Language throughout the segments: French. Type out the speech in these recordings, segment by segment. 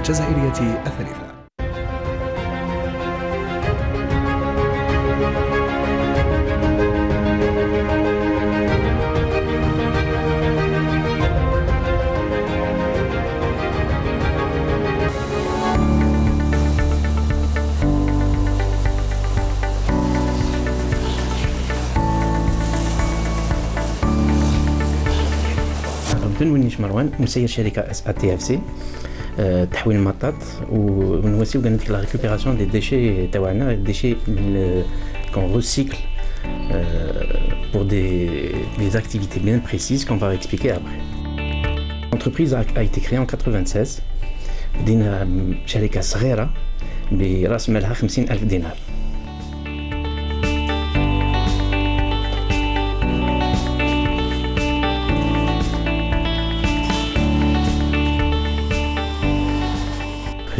الجزائرية الثالثة. ونيش مروان مسير شركة TFC تحويل المطاط ونوسيو قلنا ديك لا ريكوبيراسيون دي ديشي تاعنا ديشي كون ريسيكل pour des activités bien précises qu'on va expliquer après. L'entreprise a été créée en 96 بدينا شركة صغيرة براس مالها 50,000 دينار.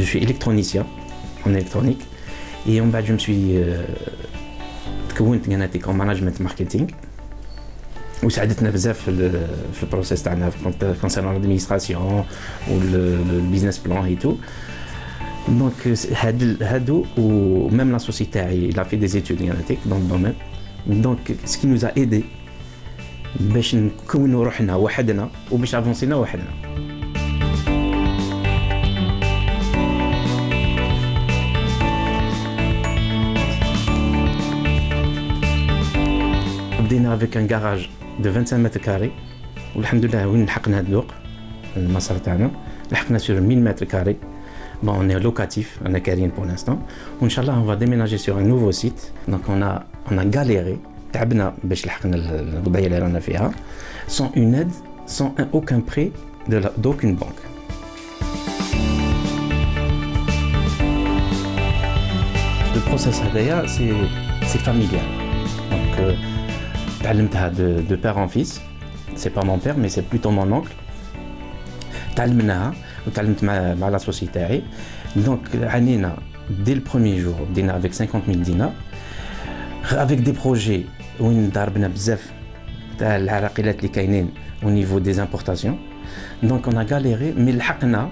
Je suis électronicien en électronique et en bas je me suis تكونت قناتي en management marketing وساعدتنا بزاف في البروسيس تاعنا concernant l'administration ou le business plan et tout. Donc هادو ou même l'associé تاعي il a fait des études قناتيك dans le domaine. Donc ce qui nous a aidé باش نكونوا روحنا وحدنا وباش افونسينا وحدنا. بدينا avec un garage de 25 mètres carrés والحمد لله وين لحقنا هاد الوقت المسار تاعنا لحقنا sur 1000 mètres carrés. Bon, on est locatif, on est carré pour l'instant. Inch'Allah, on va déménager sur un nouveau site. Donc on a galéré, تعبنا باش لحقنا الوضعية اللي رانا فيها sans une aide, sans aucun prêt d'aucune banque. Le process هذايا c'est familial. Donc تعلمتها de père en fils. C'est pas mon père mais c'est plutôt mon oncle. تعلمناها وتعلمت مع l'associé تاعي. Donc عانينا dès le premier jour بدينا avec 50,000 dinars avec des projets وين ضربنا بزاف تاع العراقيلات اللي كاينين au niveau des importations. Donc on a galéré mais لحقنا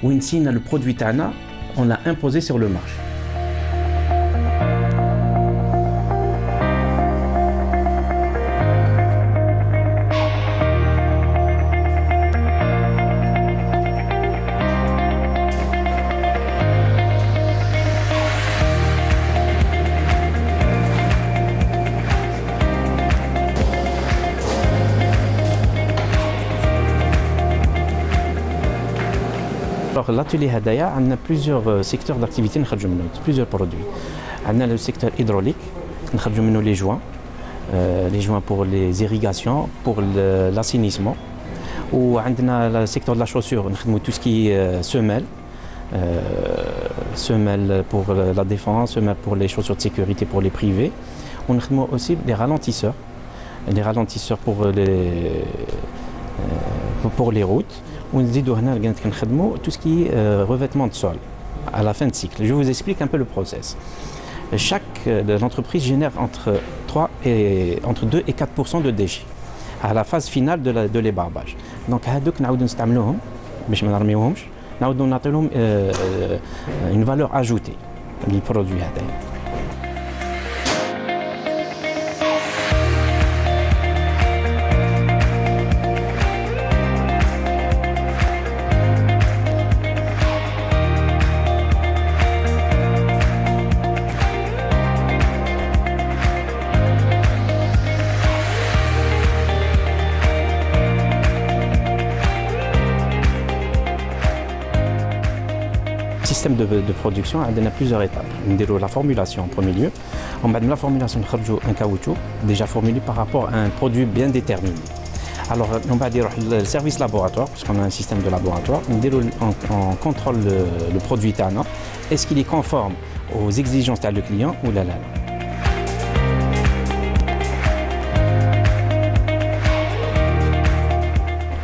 وين نسينا le produit تاعنا on l'a imposé sur le marché. Alors l'atelier Hadaya, on a plusieurs secteurs d'activité, plusieurs produits. On a le secteur hydraulique, on a les joints pour les irrigations, pour l'assainissement. Ou on a le secteur de la chaussure, on a tout ce qui est semelles, semelles pour la défense, semelles pour les chaussures de sécurité pour les privés. On a aussi les ralentisseurs pour les routes. ونزيدو هنا كانت كنخدموا tout ce qui est revêtement de sol à la fin de cycle. Je vous explique un peu le process. Chaque l'entreprise génère entre 2 et 4% de déchets à la phase finale de l'ébarbage. Donc هادوك نعاودو نستعملوهم باش ما نرميوهمش نعاودو نعطيلهم une valeur ajoutée للبرودوي هذايا. Système de production, on a plusieurs étapes. On déroule la formulation en premier lieu. En bas de la formulation, on a un caoutchouc déjà formulé par rapport à un produit bien déterminé. Alors, on va dire le service laboratoire, puisqu'on a un système de laboratoire. On contrôle le produit TANA. Est-ce qu'il est conforme aux exigences du client ou là.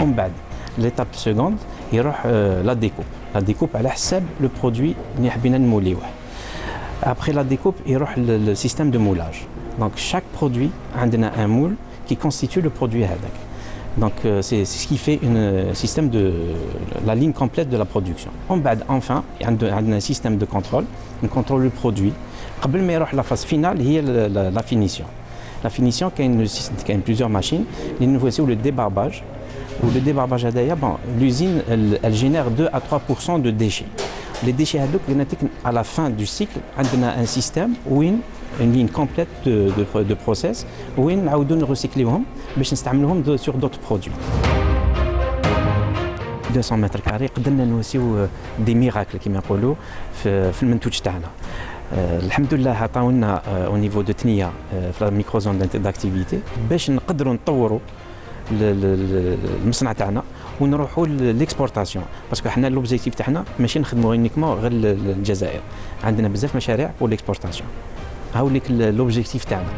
En bas, l'étape seconde, il y aura la découpe. La découpe على حساب le produit اللي حبينا نموليوه. Après la découpe, il y aura le système de moulage. Donc chaque produit عندنا un moule qui constitue le produit هذاك. Donc c'est ce qui fait un système de la ligne complète de la production. Enfin, il y a un système de contrôle, on contrôle le produit. قبل ما يروح la phase finale هي la finition. La finition, il y a plusieurs machines. Les nouveaux, c'est le débarbage. Ou le débarbage, l'usine, elle génère 2 à 3% de déchets. Les déchets, à la fin du cycle, on a un système où une ligne complète de process où on recycle sur d'autres produits. 200 متر كاري قدرنا نوسيو دي ميراكل كما يقولوا في المنتوج تاعنا. الحمد لله عطاونا او نيفو دو تنيا في الميكرو زون داكتيفيتي باش نقدروا نطوروا المصنع تاعنا ونروحوا للاكسبورتاسيون باسكو حنا لوبجيكتيف تاعنا ماشي نخدموا غير الجزائر، عندنا بزاف مشاريع بور ليكسبورتاسيون. هاوليك لوبجيكتيف تاعنا.